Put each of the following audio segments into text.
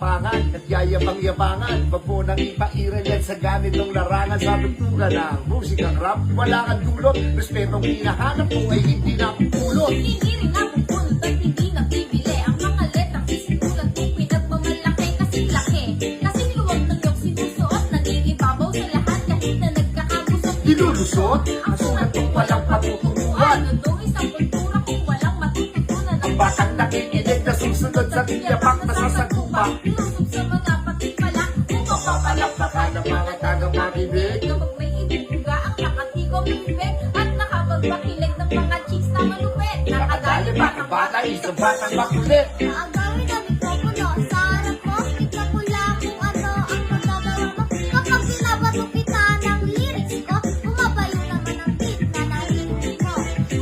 katapangan at yayabang-yabangan. Wag mo nang ipairal yan sa ganitong larangan. Sa tugtugan ng musikang rap, wala kang dulot. Respetong hinahanap mo ay hindi napupulot. Hindi rin napupulot at hindi nabibili ang mga letrang sisimulan kung pinagmamalaki kasing laki. Kasing luwag ng iyong sinusuot, nangingibabaw sa lahat kahit na nagkakagusot. Nilulusot ang sulat kung walang patutunguhan. Ano daw isang kultura kung walang matututunan? Ang batang nakikinig na susunod sa tiyapak na sasagupa. Lusog sa mga patimpala, upang Papalakpakan ng mga tagapakinig. kapag may ibibuga ang nakatigaw ng bibig at nakapagpakilig ng mga chicks na malupit. Nakadali pa ng bata, isang batang makulit. Naagawin ang mikropono sa harap mo, kita ko lang kung ano ang magagawa mo. Kapag binabato kita ng lyrics ko, bumabayo naman ang beat na narinig mo.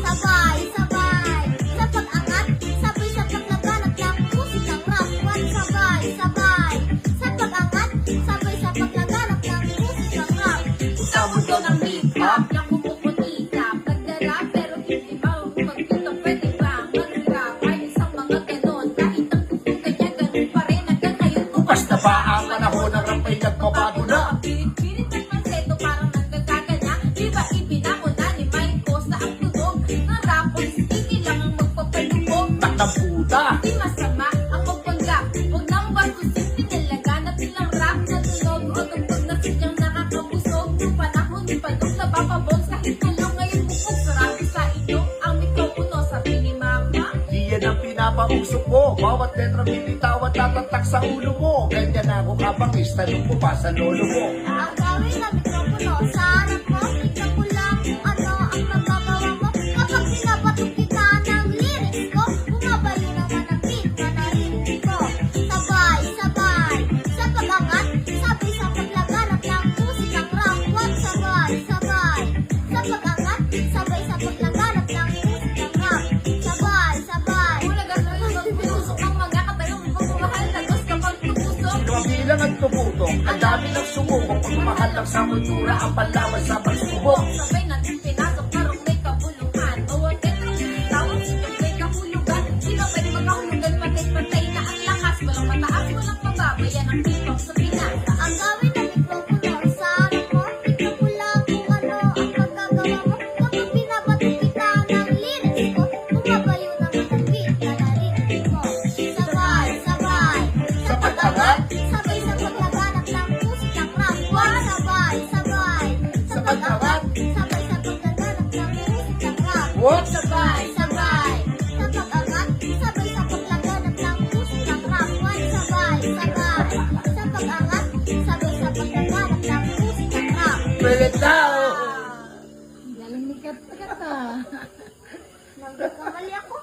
Sabay, sabay, sa pag-angat, sabay sa paglaganap ng musikang rap. One, sabay, sabay, sa pag-angat, sabay sa paglaganap ng musikang rap. Sa mundo ng hip-hop, lang kumukunika, pagdara pero hindi ba magkita pwede ba mag-rap? Ay isang mga ganon, kahit ang tutugan niya ganon pa rin hanggang ngayon Bukas na ba ang panahon ng rap ay nagbabago na? Pilit-pilit ng manseto parang nagkagaganya. Di ba ibinako na ni Mike Costa ang tunog ng rap o sticky lang ang magpapalubog? Takdang puta. Di masama ang magpanggap. Huwag nang bastusin, pinalaganap nilang rap na tunog o tugtog na sidyang nakakabusog. Nung panahon ni Padong napapabogs kahit tulong ngayon bukog. Sarado sa inyo ang mikropono, sabi ni Mama. Di yan ang pinapausok mo. Bawat letra bibitaw at tatatak sa ulo mo. Ganyan ako kabangis, tanong mo pa sa lolo mo. Naagawin na mikropono sa harap mo, tignan ko lang kung ano ang magagawa mo. Kapag binabato kita ng lyrics ko, bumabayo naman ang beat na narinig ko. Sabay, sabay, sa pag-angat, sabay sa paglaganap ng musikang rap. One, sabay, sabay, sa pag-angat, sabay sa paglaganap ng musikang rap. Sabay, sabay, ulagan mo yung pinusok ng mga katayong magmamahal na dos kapag tupusok. Kabilang at tumutok, ang dami ng sumubok. Pagmahal lang sa kultura, ang palawan sa pagsubok. Sabay natin pinasok parang may kabuluhan. O ang etrong tawag sinyong may kahulugan. Sino pwede magkahulugan, patay-patay na ang lakas. Walang mataas, walang mababa, yan ang hip-hop sa Pinas. Ang gawin na mikropono sa harap mo, tignan ko lang kung ano ang magagawa mo. Kapag binabato kita ng lyrics ko, bumabayo naman ang beat na narinig mo. Sabay, sabay, sa pag-angat, sabay sa paglaganap ng musikang rap. One, sabay, sabay, sa pag-angat, sabay sa paglaganap ng musikang rap. What? Sabay, sabay, sa pag-angat, sabay sa paglaganap ng musikang rap. One, sabay, sabay, sa pag-angat, sabay sa paglaganap ng musikang rap. Pilit daw! Galing ni Kat. Nagkamali ako.